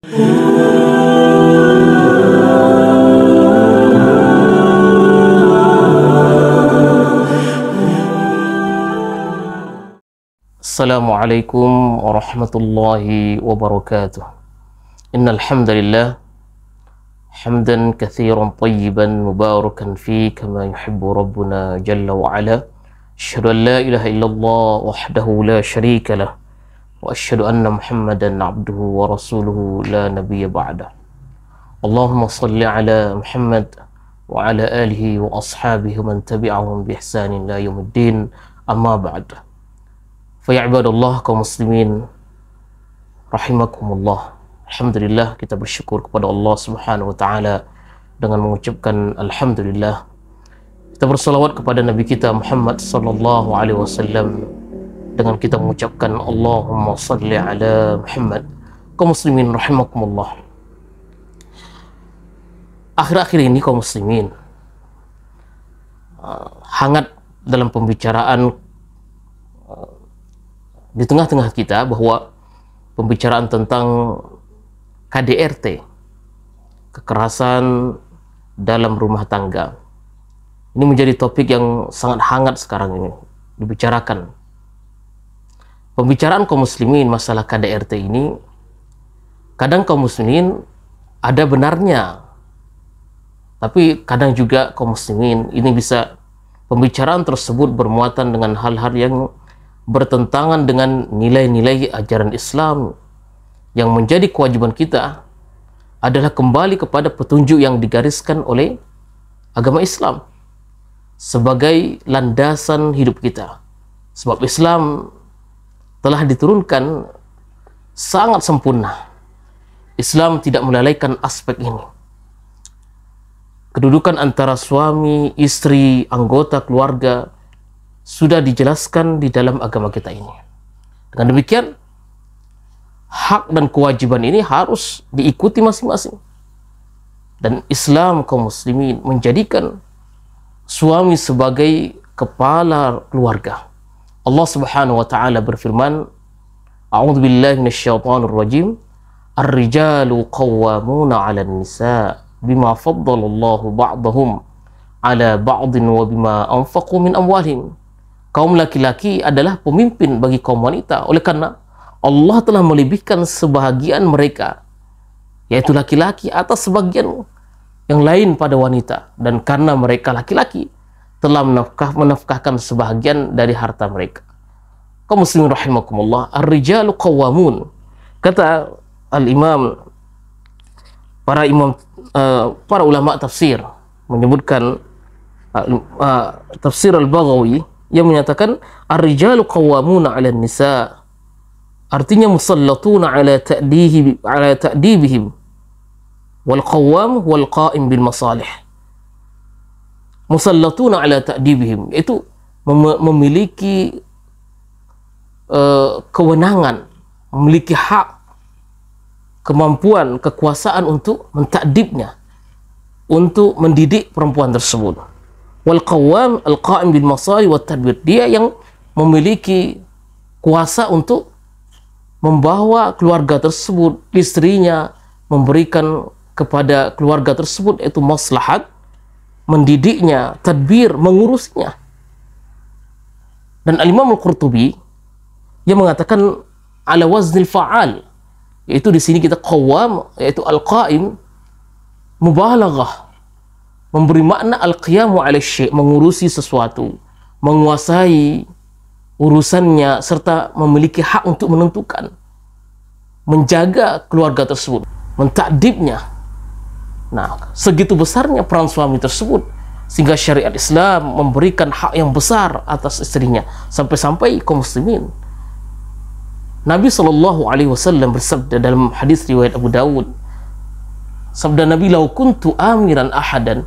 Assalamualaikum warahmatullahi wabarakatuh. Innal hamdalillah hamdan katsiran tayyiban mubarakan fi kama yuhibbu rabbuna jalla wa ala. Asyhadu an la ilaha illallah wahdahu la syarika lah wa asyhadu anna Muhammadan abduhu wa rasuluhu la nabiyya ba'dah. Allahumma salli ala Muhammad wa ala alihi wa ashabihi man tabi'ahum bi ihsanin ila yaumiddin. Amma ba'd. Fa ya ibadallah kaum muslimin rahimakumullah. Alhamdulillah, kita bersyukur kepada Allah Subhanahu wa taala dengan mengucapkan alhamdulillah. Kita bersalawat kepada Nabi kita Muhammad sallallahu alaihi wasallam dengan kita mengucapkan Allahumma salli ala Muhammad. Kaum muslimin rahimakumullah. Akhir-akhir ini kaum muslimin hangat dalam pembicaraan di tengah-tengah kita bahwa pembicaraan tentang KDRT, kekerasan dalam rumah tangga, ini menjadi topik yang sangat hangat sekarang ini dibicarakan. Pembicaraan kaum muslimin masalah KDRT ini, kadang kaum muslimin ada benarnya, tapi kadang juga kaum muslimin ini bisa pembicaraan tersebut bermuatan dengan hal-hal yang bertentangan dengan nilai-nilai ajaran Islam. Yang menjadi kewajiban kita adalah kembali kepada petunjuk yang digariskan oleh agama Islam sebagai landasan hidup kita. Sebab Islam telah diturunkan sangat sempurna. Islam tidak melalaikan aspek ini. Kedudukan antara suami, istri, anggota keluarga sudah dijelaskan di dalam agama kita ini. Dengan demikian, hak dan kewajiban ini harus diikuti masing-masing. Dan Islam kaum muslimin menjadikan suami sebagai kepala keluarga. Allah Subhanahu wa taala berfirman, A'udzubillahi minasyaitonir rajim, Ar-rijalu qawwamuna 'alan nisa bima faddalallahu ba'dahum 'ala ba'din wa bima anfaqu min amwalihim. Kaum laki-laki adalah pemimpin bagi kaum wanita, oleh karena Allah telah melebihkan sebahagian mereka, yaitu laki-laki, atas sebagian yang lain pada wanita, dan karena mereka laki-laki telah menafkahkan sebahagian dari harta mereka. Kaum muslimin rahimakumullah, ar-rijalu qawwamun. Kata al-imam, para ulama tafsir menyebutkan tafsir al-Baghawi yang menyatakan ar-rijalu qawwamuna 'alan nisa, artinya musallatuna 'ala ta'dibihim, wal qawwam wal qa'im bil masalih. Musallatuna 'ala ta'dibihim itu memiliki kewenangan, memiliki hak, kemampuan, kekuasaan untuk mentakdibnya, untuk mendidik perempuan tersebut. Wal qawwam al qa'im bil masalih wat tadbir, dia yang memiliki kuasa untuk membawa keluarga tersebut, istrinya, memberikan kepada keluarga tersebut itu maslahat, mendidiknya, tadbir, mengurusinya. Dan al-Imam Al-Qurtubi yang mengatakan ala waznil fa'al, yaitu di sini kita qawwam, yaitu al-qa'im, mubalaghah, memberi makna al-qiyamu 'ala syai', mengurusi sesuatu, menguasai urusannya, serta memiliki hak untuk menentukan, menjaga keluarga tersebut, mentakdibnya. Nah, segitu besarnya peran suami tersebut sehingga syariat Islam memberikan hak yang besar atas istrinya. Sampai-sampai kaum muslimin, Nabi SAW bersabda dalam hadis riwayat Abu Dawud, sabda Nabi, "Lau kuntu amiran ahadan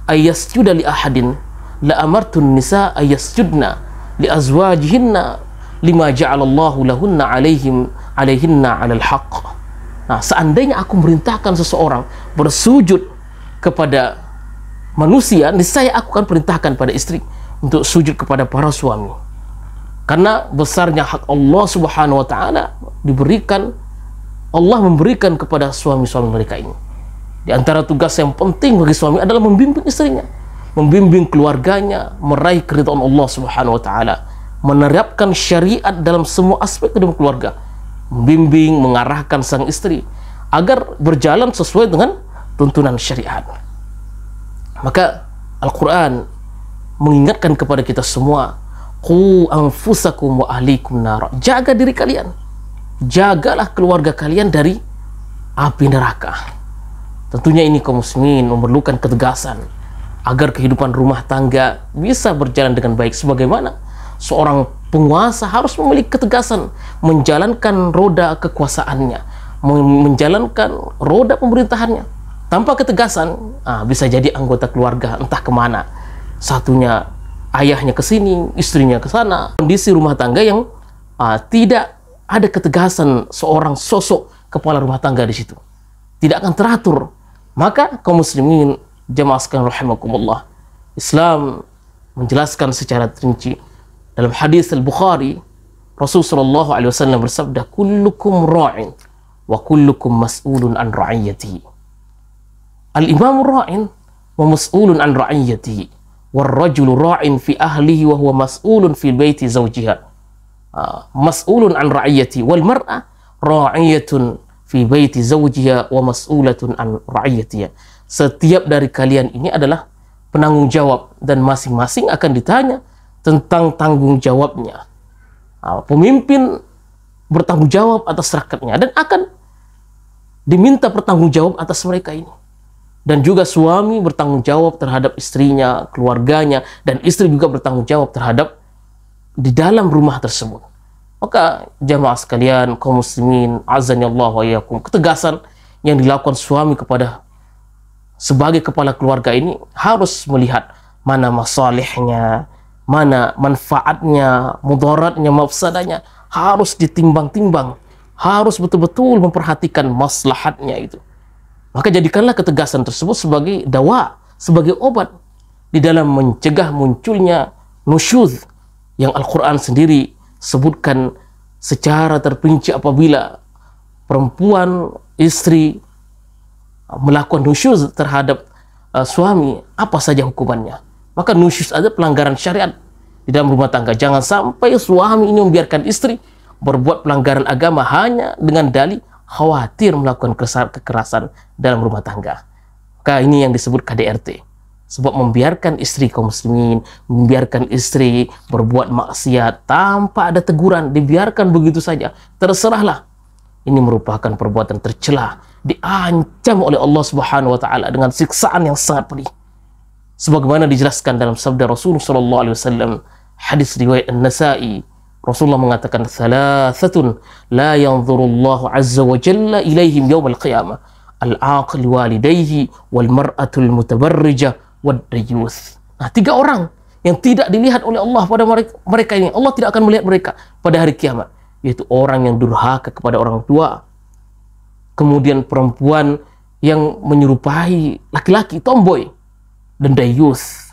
ayasjuda li ahadin la amartun nisa ayasjudna li azwajihinna lima ja'alallahu lahunna alaihinna 'alal haqq." Nah, seandainya aku merintahkan seseorang bersujud kepada manusia, niscaya aku akan perintahkan pada istri untuk sujud kepada para suami. Karena besarnya hak Allah Subhanahu wa taala diberikan Allah memberikan kepada suami-suami mereka ini. Di antara tugas yang penting bagi suami adalah membimbing istrinya, membimbing keluarganya, meraih keridhaan Allah Subhanahu wa taala, menerapkan syariat dalam semua aspek kehidupan keluarga, membimbing, mengarahkan sang istri agar berjalan sesuai dengan tuntunan syariat. Maka Al-Quran mengingatkan kepada kita semua, qu anfusakum wa ahlikum nar. Jaga diri kalian, jagalah keluarga kalian dari api neraka. Tentunya ini kaum muslimin memerlukan ketegasan agar kehidupan rumah tangga bisa berjalan dengan baik. Sebagaimana seorang penguasa harus memiliki ketegasan menjalankan roda kekuasaannya, menjalankan roda pemerintahannya. Tanpa ketegasan, bisa jadi anggota keluarga entah kemana. Satunya ayahnya ke sini, istrinya ke sana. Kondisi rumah tangga yang tidak ada ketegasan seorang sosok kepala rumah tangga di situ, tidak akan teratur. Maka kaum muslimin jamaah sekalian rahimakumullah, Islam menjelaskan secara rinci dalam hadis Al-Bukhari, Rasulullah SAW bersabda, kullukum ra'in wa kullukum mas'ulun an ra'iyatihi. Al-imamu ra'in wa mas'ulun an ra'iyatihi, wal rajulu ra'in fi ahlihi wa huwa mas'ulun fi baiti zawjiha. Mas'ulun an ra'iyatihi, wal mar'a ra'iyatun fi baiti zawjiha wa mas'ulatun an ra'iyatiha. Setiap dari kalian ini adalah penanggung jawab dan masing-masing akan ditanya tentang tanggung jawabnya. Pemimpin bertanggung jawab atas rakyatnya dan akan diminta bertanggung jawab atas mereka ini. Dan juga suami bertanggung jawab terhadap istrinya, keluarganya, dan istri juga bertanggung jawab terhadap di dalam rumah tersebut. Maka jamaah sekalian, kaum muslimin, azanillah wa iyyakum, ketegasan yang dilakukan suami kepada sebagai kepala keluarga ini harus melihat mana masalihnya, mana manfaatnya, mudaratnya, mafsadanya, harus ditimbang-timbang, harus betul-betul memperhatikan maslahatnya itu. Maka jadikanlah ketegasan tersebut sebagai dawa, sebagai obat di dalam mencegah munculnya nusyuz yang Al-Quran sendiri sebutkan secara terperinci apabila perempuan, istri melakukan nusyuz terhadap suami, apa saja hukumannya. Maka nusyuz ada pelanggaran syariat di dalam rumah tangga. Jangan sampai suami ini membiarkan istri berbuat pelanggaran agama hanya dengan dalih khawatir melakukan kekerasan dalam rumah tangga. Maka ini yang disebut KDRT. Sebab membiarkan istri kaum muslimin, membiarkan istri berbuat maksiat tanpa ada teguran, dibiarkan begitu saja, terserahlah. Ini merupakan perbuatan tercela, diancam oleh Allah Subhanahu wa taala dengan siksaan yang sangat pedih. Sebagaimana dijelaskan dalam sabda Rasulullah SAW, hadis riwayat An-Nasa'i, Rasulullah mengatakan, thalathatun la yanzurullahu azza wa jalla ilaihim yawmal qiyamah, al-aqil walidayhi wal mar'atul mutabarrijah wad dayuth. Nah, 3 orang yang tidak dilihat oleh Allah pada mereka ini, Allah tidak akan melihat mereka pada hari kiamat, yaitu orang yang durhaka kepada orang tua, kemudian perempuan yang menyerupai laki-laki, tomboy, dan dayuth.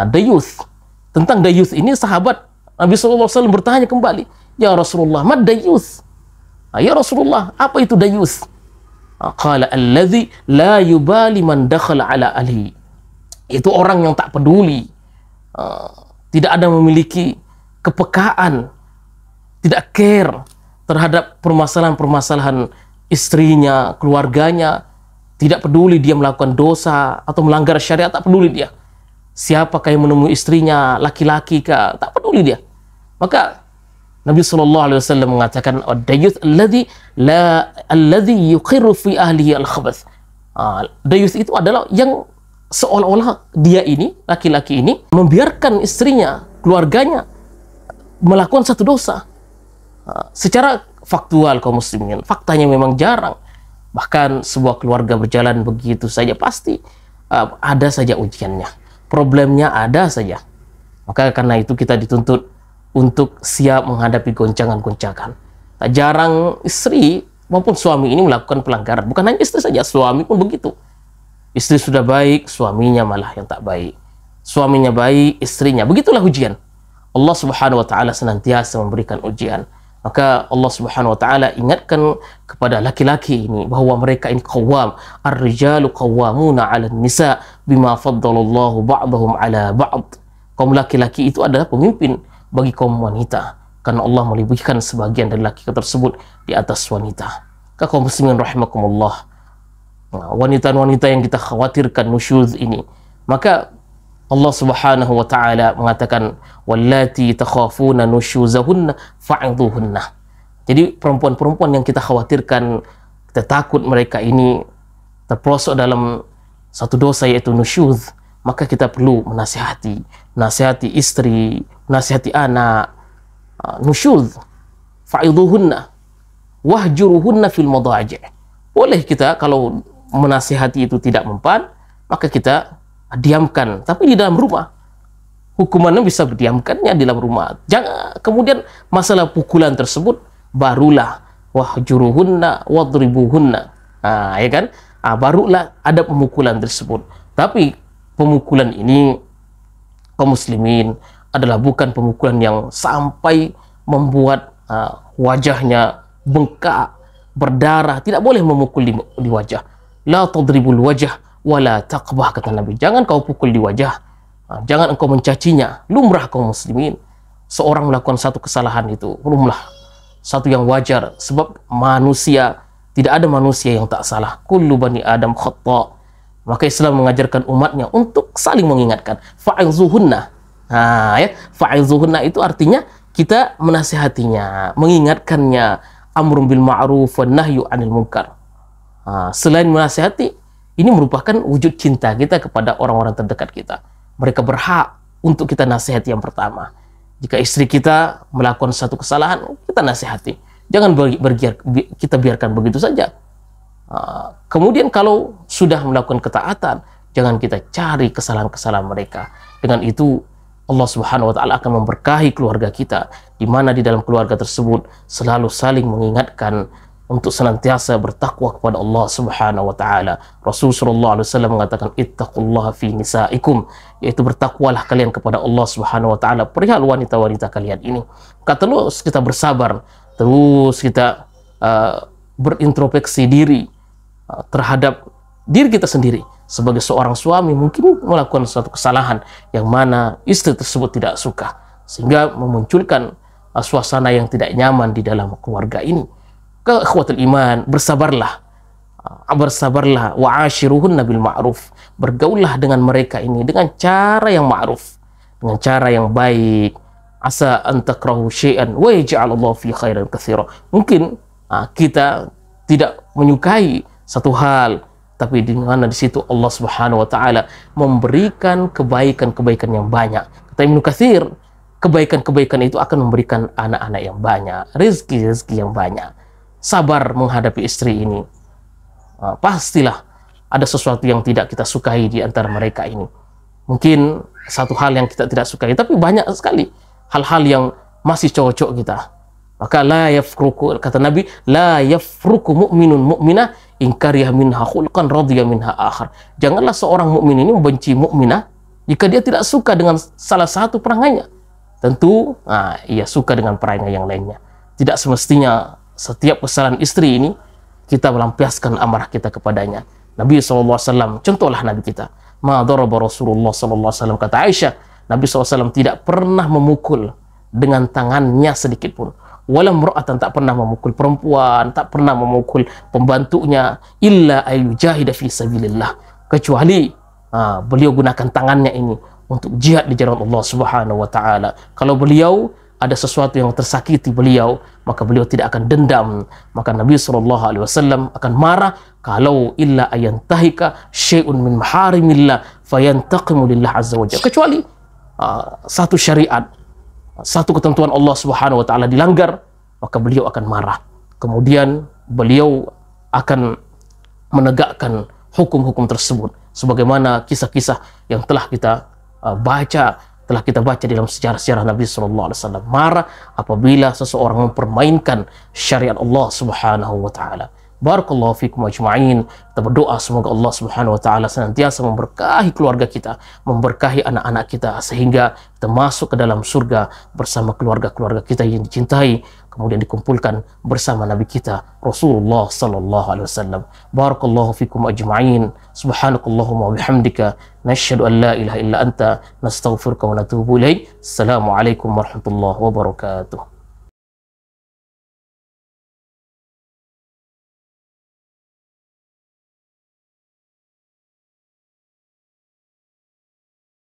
Dayuth. Tentang dayuth ini sahabat Nabi SAW bertanya kembali, ya Rasulullah, mad dayuth? Ya Rasulullah, apa itu dayuth? Qala alladhi la yubali man dakhala ala ahli. Itu orang yang tak peduli, tidak ada memiliki kepekaan, tidak care terhadap permasalahan-permasalahan istrinya, keluarganya, tidak peduli dia melakukan dosa atau melanggar syariat, tak peduli dia. Siapakah yang menemui istrinya, laki-laki kah, tak peduli dia. Maka Nabi SAW mengatakan, dayuth alladhi yuqirru fi ahlihi al-khabath. Dayuth itu adalah yang seolah-olah dia ini, laki-laki ini, membiarkan istrinya, keluarganya melakukan satu dosa. Secara faktual kaum muslimin, faktanya memang jarang. Bahkan sebuah keluarga berjalan begitu saja pasti ada saja ujiannya, problemnya ada saja. Maka karena itu kita dituntut untuk siap menghadapi goncangan-goncangan. Tak jarang istri maupun suami ini melakukan pelanggaran. Bukan hanya istri saja, suami pun begitu. Istri sudah baik, suaminya malah yang tak baik. Suaminya baik, istrinya. Begitulah ujian. Allah Subhanahu wa taala senantiasa memberikan ujian Maka Allah Subhanahu wa taala ingatkan kepada laki-laki ini bahwa mereka ini qawwam, ar-rijalu qawwamuna 'alan nisa bima faddalallahu ba'dahum 'ala ba'd. Kaum laki-laki itu adalah pemimpin bagi kaum wanita karena Allah melebihkan sebagian dari laki tersebut di atas wanita. Kaum muslimin rahimakumullah, wanita-wanita yang kita khawatirkan nusyuz ini, maka Allah Subhanahu wa taala mengatakan wallati takhafuna nusyuzahunna fa'idhuhunna. Jadi perempuan-perempuan yang kita khawatirkan, kita takut mereka ini terperosok dalam satu dosa yaitu nusyuz, maka kita perlu menasihati istri, menasihati anak. Nusyuz fa'idhuhunna wahjuruhunna fil madaji'. Boleh kita kalau menasihati itu tidak mempan, maka kita diamkan, tapi di dalam rumah. Hukumannya bisa didiamkannya di dalam rumah. Jangan kemudian masalah pukulan tersebut barulah wahjuruhunna wadribuhunna. Ya kan? Barulah ada pemukulan tersebut. Tapi pemukulan ini kaum muslimin adalah bukan pemukulan yang sampai membuat wajahnya bengkak, berdarah. Tidak boleh memukul di wajah. La tadribul wajah wala taqbah, kata Nabi. Jangan kau pukul di wajah, jangan engkau mencacinya. Lumrah kaum muslimin, seorang melakukan satu kesalahan itu lumrah, satu yang wajar, sebab manusia, tidak ada manusia yang tak salah. Kullu bani Adam khata'. Maka Islam mengajarkan umatnya untuk saling mengingatkan. Fa'idhuhunna. Ya, fa'idhuhunna itu artinya kita menasihatinya, mengingatkannya. Amrun bil ma'ruf wa nahyu 'anil munkar. Selain menasihati, ini merupakan wujud cinta kita kepada orang-orang terdekat kita. Mereka berhak untuk kita nasihati yang pertama. Jika istri kita melakukan satu kesalahan, kita nasihati. Jangan kita biarkan begitu saja. Kemudian kalau sudah melakukan ketaatan, jangan kita cari kesalahan-kesalahan mereka. Dengan itu, Allah Subhanahu wa taala akan memberkahi keluarga kita, di mana di dalam keluarga tersebut selalu saling mengingatkan untuk senantiasa bertakwa kepada Allah Subhanahu wa taala. Rasul sallallahu alaihi wasallam mengatakan ittaqullaha fi nisaikum, yaitu bertakwalah kalian kepada Allah Subhanahu wa taala perihal wanita-wanita kalian ini. Terus kita bersabar, terus kita berintrospeksi diri terhadap diri kita sendiri. Sebagai seorang suami mungkin melakukan suatu kesalahan yang mana istri tersebut tidak suka, sehingga memunculkan suasana yang tidak nyaman di dalam keluarga ini. Ikhwatul iman, bersabarlah wa'ashiruhunna bil ma'ruf. Bergaullah dengan mereka ini dengan cara yang ma'ruf, dengan cara yang baik. Asa an takrahu syai'an wa yaj'alallahu fi khairan katsira. Mungkin kita tidak menyukai satu hal, tapi di mana di situ Allah Subhanahu wa taala memberikan kebaikan-kebaikan yang banyak. Kata Ibnu Katsir, kebaikan-kebaikan itu akan memberikan anak-anak yang banyak, rezeki yang banyak. Sabar menghadapi istri ini. Pastilah ada sesuatu yang tidak kita sukai di antara mereka ini. Mungkin satu hal yang kita tidak sukai, tapi banyak sekali hal-hal yang masih cocok kita. Maka la yafruku, kata Nabi, la yafruku mu'minun mu'minah in kariha minha khulqan radiya minha akhar. Janganlah seorang mukmin ini membenci mukminah jika dia tidak suka dengan salah satu perangainya. Tentu ia suka dengan perangai yang lainnya. Tidak semestinya setiap kesalahan istri ini kita melampiaskan amarah kita kepadanya. Nabi SAW, contohlah Nabi kita, ma daraba Rasulullah SAW, kata Aisyah, Nabi SAW tidak pernah memukul dengan tangannya sedikit pun. Walam ra'atan, tak pernah memukul perempuan, tak pernah memukul pembantunya, illa ayyujahida fi sabilillah, kecuali beliau gunakan tangannya ini untuk jihad di jalan Allah Subhanahu wa taala. Kalau beliau ada sesuatu yang tersakiti beliau, maka beliau tidak akan dendam. Maka Nabi SAW akan marah kalau illa ayantahika syai'un min maharimillah fayantaqimu lillah azza wa jalla, kecuali satu syariat, satu ketentuan Allah Subhanahu wa taala dilanggar, maka beliau akan marah. Kemudian beliau akan menegakkan hukum-hukum tersebut sebagaimana kisah-kisah yang telah kita baca dalam sejarah-sejarah Nabi SAW. Marah apabila seseorang mempermainkan syariat Allah Subhanahu wa taala. Barakallahu fikum ajma'in. Kita berdoa semoga Allah Subhanahu wa taala senantiasa memberkahi keluarga kita, memberkahi anak-anak kita, sehingga kita masuk ke dalam surga bersama keluarga-keluarga kita yang dicintai. kemudian dikumpulkan bersama Nabi kita Rasulullah sallallahu alaihi wasallam. Barakallahu fikum ajma'in. Subhanakallahumma wa bihamdika nasyhadu an la ilaha illa anta nastaghfiruka wa natubu ilaik. Assalamualaikum warahmatullahi wabarakatuh.